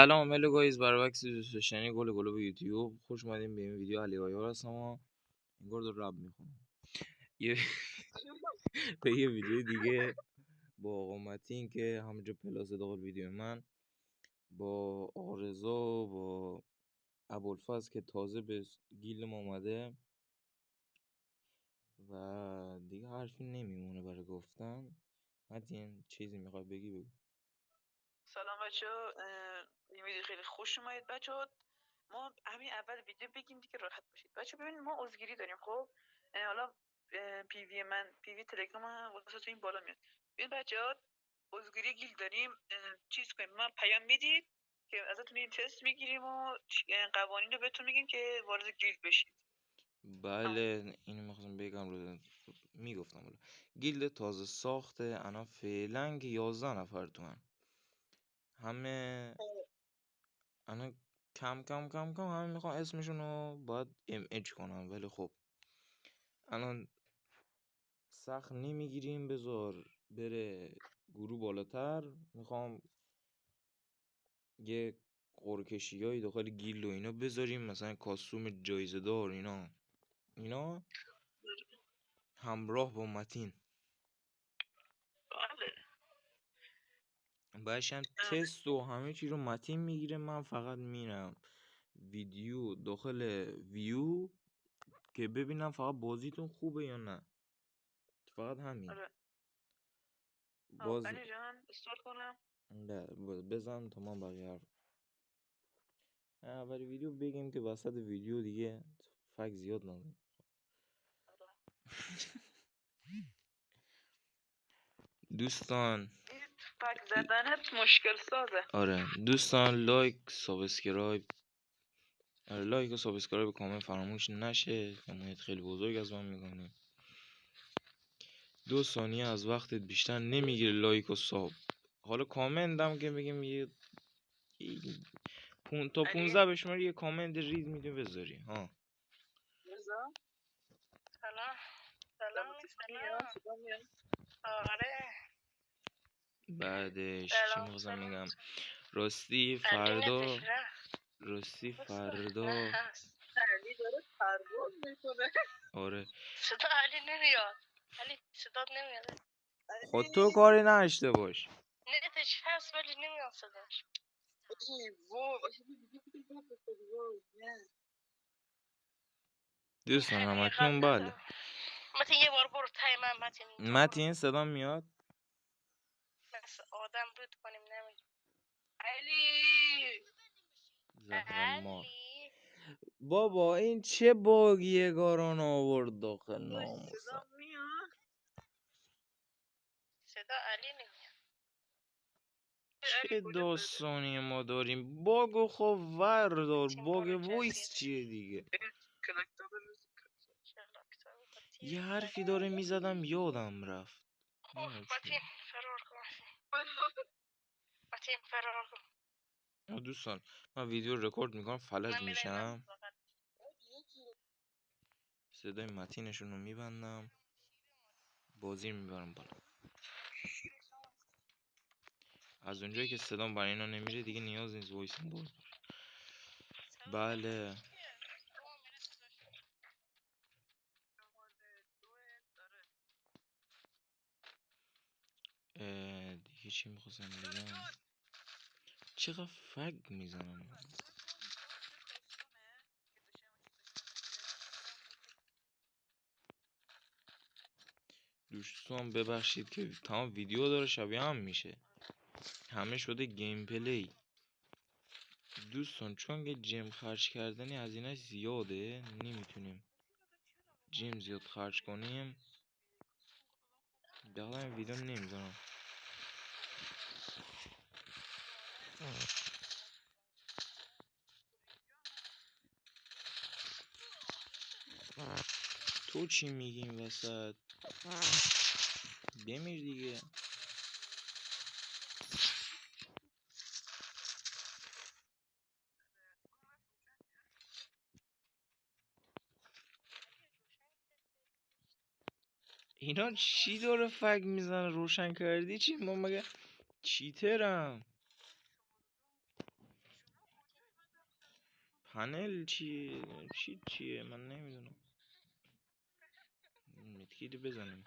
سلام هلو گایز، برعکس دوست داشتنی گل به یوتیوب خوش اومدیم به این ویدیو. علی آیار هستم و انگار داره رب میخونم یه به یه ویدیو دیگه با آقا متین که همونجا پلاس داخل ویدیو من با آقا رضا و با ابوالفضل که تازه به گیل ما اومده و دیگه حرفی نمیمونه برای گفتن. متین چیزی میخوای بگی بگو. سلام بچه‌ها، این ویدیو خیلی خوش اومدید بچه‌ها. ما همین اول ویدیو بگیم دیگه راحت باشید بچه‌ها. ببینید ما عضوگیری داریم. خب حالا پی وی من پی وی تلگرام من واسه تو این بالا میاد. ببین بچه‌ها، عضوگیری گیل داریم. چیز کنیم، من پیام میدید که ازتون این تست میگیریم و قوانین رو بهتون میگیم که وارد گیل بشید. بله اینو میخواستم بگم رو میگفتم. حالا گیلد تازه ساخته، الان فعلا که 11 نفر تو همه الان کم همه میخوان اسمشون رو باید اج کنم، ولی خب الان سخت نمیگیریم، بذار بره گروه بالاتر. میخوام یه قرکشی هایی داخل گیلد و اینا بذاریم، مثلا کاستوم جایزه دار اینا همراه با متین. بله. باشن تست و همه چی رو متین میگیره، من فقط میرم ویدیو داخل ویو که ببینم فقط بازیتون خوبه یا نه، فقط همین. باز علی جان استارت کنم؟ نه بزن تا من بقیه حرف اول ویدیو بگیم که وسط ویدیو دیگه فک زیاد نداریم. دوستان فک زدنت مشکل سازه. آره دوستان، لایک سابسکرایب، آره لایک و سابسکرایب کامل فراموش نشه، حمایت خیلی بزرگ از من میکنه. 2 ثانیه از وقتت بیشتر نمیگیره لایک و ساب. حالا کامنت هم که بگیم یه تا 15 بشماری یه کامنت ریز میده بذاری ها. سلام. آره بعدش چی میخواستم میگم، راستی فردا علی داره پرواز میکنه. آره صدا علی نمیاد. علی صدات نمیاد. خود تو کاری نداشته باش. نتش هست ولی نمیاد صداش. دوستان همکنون بله. متین یه بار برو تای من متین صدا میاد؟ مثل آدم بود کنیم نمیگیم علی زهر ما علی. بابا این چه باگیه گاران آورد داخل ناموسم. صدا علی نمیاد. چه داستانی ما داریم؟ باگو خب وردار، باگ وایس چیه دیگه؟ یه حرفی داره میزدم یادم رفت. متین فرار کن. متین فرار کن. دوستان من ویدیو رکورد میکنم، فلج میشم، صدای متینشون رو میبندم، بازی رو میبرم بالا. از اونجایی که صدام برای اینا نمیره دیگه نیاز نیست وایسم باز باشه. بله دیگه چی میخواستم بگم؟ چقدر فگ میزنم. دوستان ببخشید که تمام ویدیو داره شبیه هم میشه، همه شده گیم پلی. دوستان چون که جیم خرج کردنی هزینه‌اش زیاده، نمیتونیم جیم زیاد خرج کنیم، دقیقا این ویدیو نمیذارم. تو چی میگی این وسط؟ بمیر دیگه. اینا چی داره فگ میزنه؟ روشن کردی چی؟ ما مگه چیترم؟ پنل چیه من نمیدونم. متکیدی بزنیم.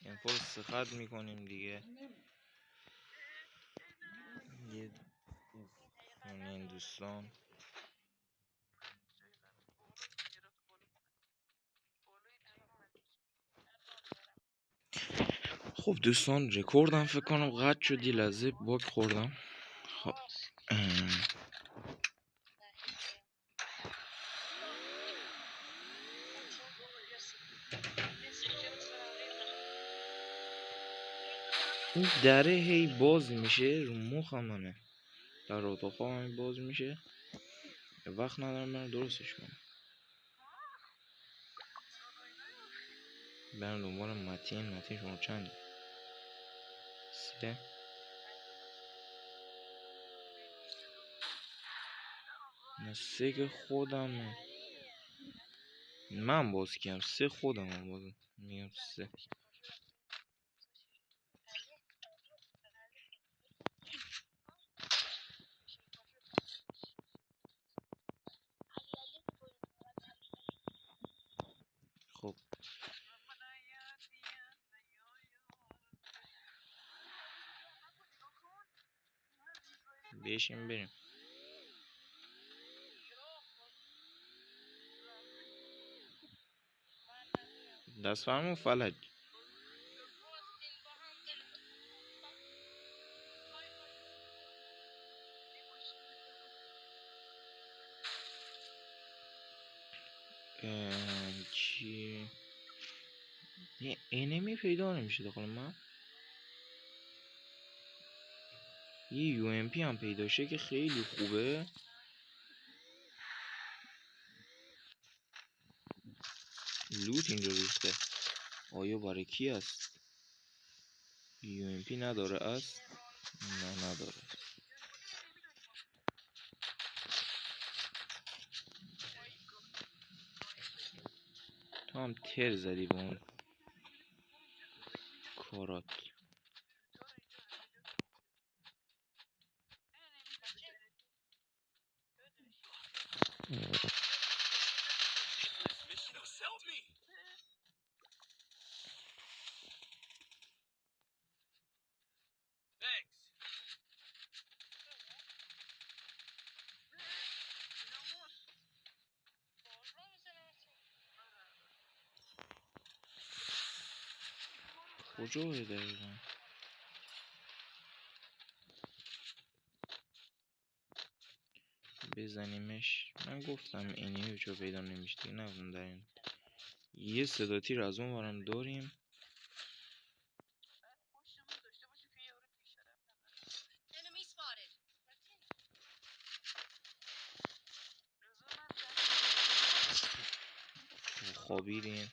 این پر سخت میکنیم دیگه. یه این دوستان خب دوستان رکوردم فکر کنم قطع شد، یه لحظه باگ خوردم. خب این دره هی باز میشه رو مخمه، در اتاق هم باز میشه، وقت ندارم من درستش کنم. برم دنبال متین شما چند 3 نه 3 که خودمه، من باز کردم 3 خودم باز میگم 3. خب بشین بریم. دست فرمون فلج. چی یه انمی پیدا نمیشه داخل من. یه یو ام پی هم پیدا شه که خیلی خوبه. لوت اینجا ریخته. آیا برای کی است؟ یو ام پی نداره است؟ نه نداره. تو هم تر زدی با اون کارات. کجاه دقیقا؟ بزنیمش. من گفتم اینی چو پیدا نمیشه دیگه، نبودم در این. یه صدا تیر از اون ورم داریم. خوابیدیم.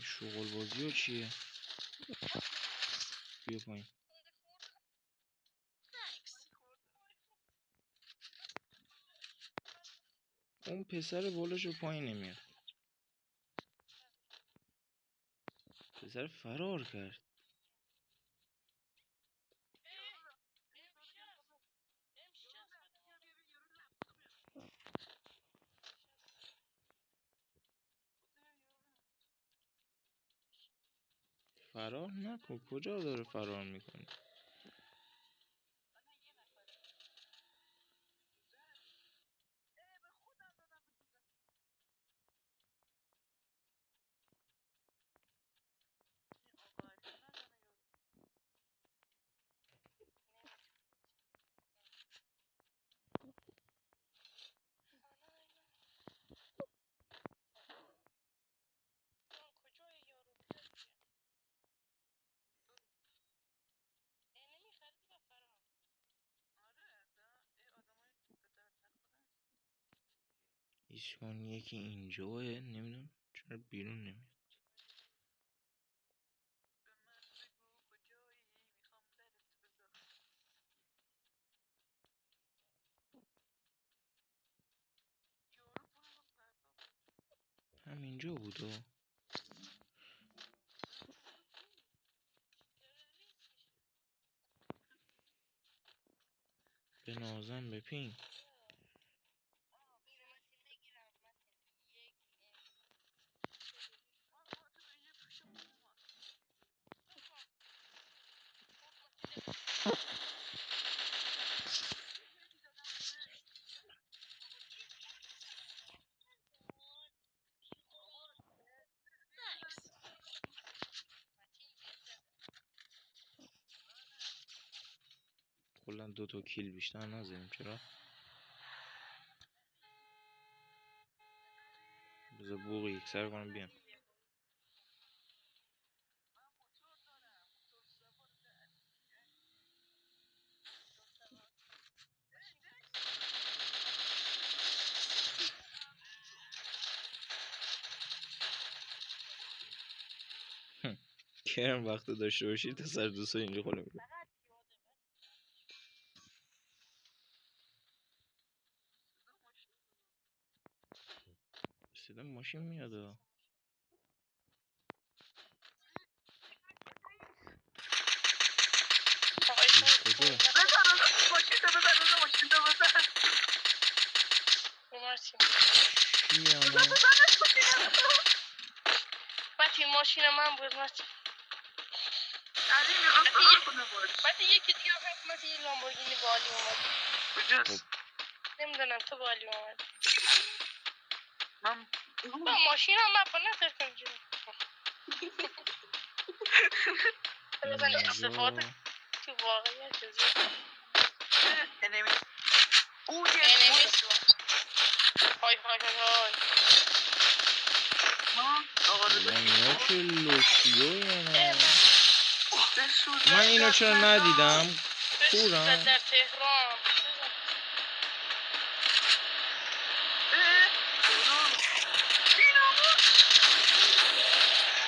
شغل بازی ها چیه؟ بیا پایین. اون پسر بالاشو پایین نمیاد. پسر فرار کرد. فرار نکن. کجا داره فرار میکنه؟ ایسکان یکی اینجاه نمیدونم چرا بیرون نمیاد. به من بگو کجایی میخوام درت بزنم. یارو برو پرتاب. همینجا بودو. به نازم بپین. کلا 2 کیل بیشتر نزدیم چرا؟ بذار بوق یک سر کنم بیام. کرم وقت داشته باشی تا سر دوستا اینجا خاله میکنم. صدا ماشین میاد. کجا؟ متی ماشین من بود متی. متی یکی دیگه هست متی یه لامبورگینی بالی اومد. کجاست؟ نمیدونم تو بالی اومد. من با ماشین هم نکن نتر کن جون. بزن استفاده تو واقعیت زیاد. انمی انمیس های های های های. اینا که لوشیو من اینو چرا ندیدم؟ کورم در تهران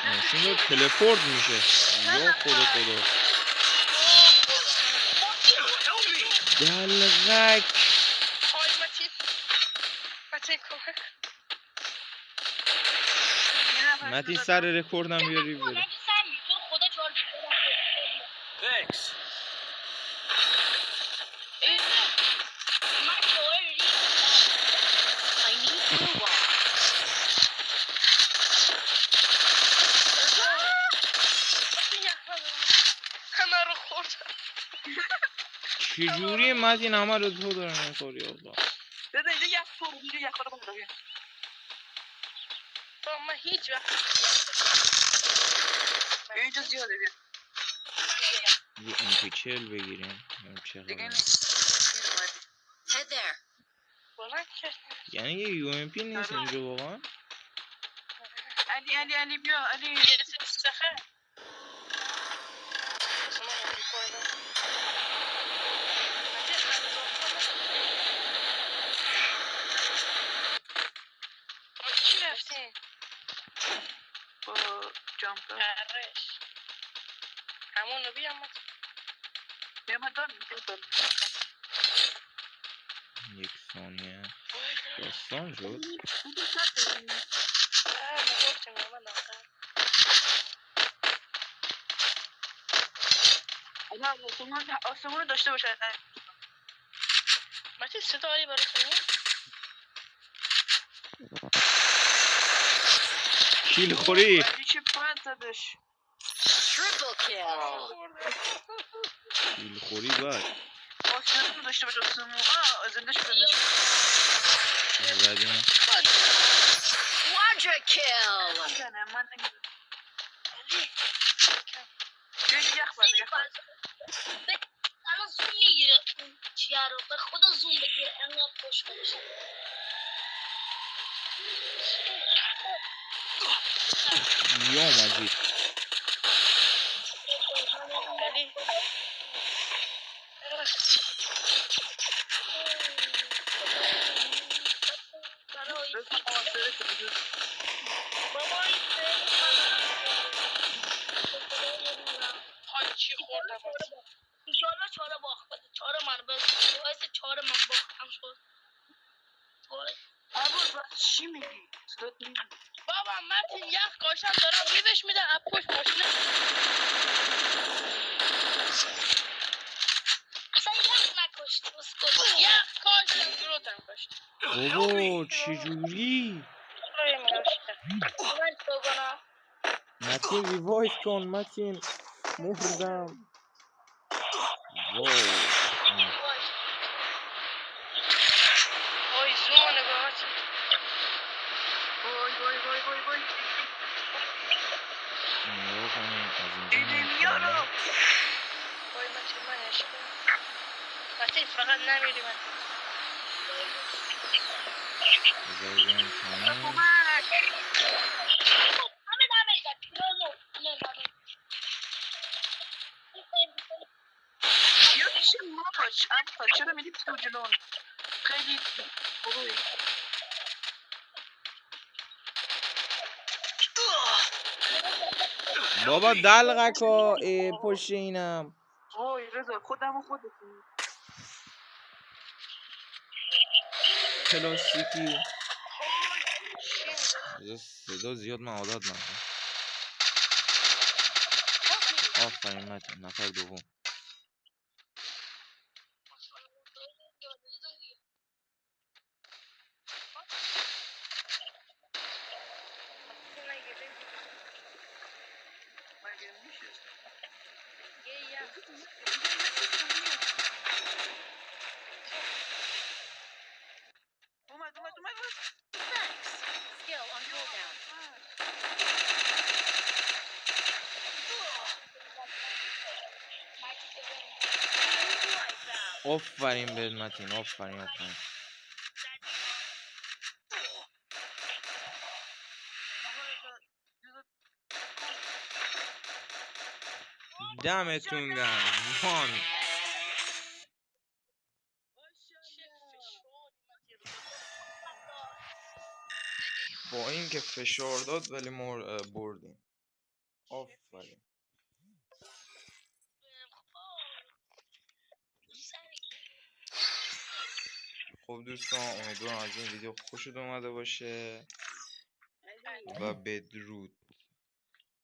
ماشین رو تلپورت میشه. یا خدا دلغک. های متی متی کمک متی سر رکوردم بیاری بره. خدا چهار همه رو خوردم. چجوری متی این همه رو تو دارن میخوری آقا؟ بده اینجا یک تو اینجا یک خدا بگو بگو. با من هیچ وقت اینجا زیاده بیا. یه MP40 بگیریم. دیگه نیست. بلند کرد. یعنی یه UMP نیست اینجا واقعا؟ علی بیا علی. یه سخه چی رفتیم؟ با جامپر پرش همون رو بیام بیام دارم یک ثانیه داستان شد. آسمون داشته باشن. ماتی صدایی برای کنی؟ کیل خوری. چی پاید زدش. کیل خوری بد. آسمون داشته باشه آسمون. زنده شد. زدیم. Quadra kill! من یخ باید یخ باید. الان زوم میگیره چیه رو به خدا زوم بگیره انقدر خوش کنشه. یا مجید باعث 4 من باختم شد. ابوالفضل چی میگی؟ صدات نمیاد. بابا متین یخ کاشم دارم لیبش میدم از پشت ماشینه. اصلا یخ نکشت اسکل. یخ کاشتم دروتم کشت. بابا چجوری؟ من تو کنم. متین ریوایف کن متین، مردم. واو وای زمان نگاه وای وای وای وای وای نگاه کنیم از اینجا اینجا رو وای متین من عشقم. متین فقط نمیری من. بذار بیایم پایین. کمک همه دمه زد پیرانو. نه زمین. یا چی ماش ابوالفضل چرا میری تو جلون خیلی بروی بابا دلغکا پشت اینم وای رضا خودم و خودتون کلاسیکی. صدا زیاد من عادت ندارم. آفرین متین، نفر دوم. مگه میشه اومد Skill on cooldown. آفرین به متین، آفرین. دمتون گرم. وان با اینکه فشار داد ولی ما بردیم. آفرین. خب دوستان امیدوارم از این ویدیو خوشتون اومده باشه و بدرود.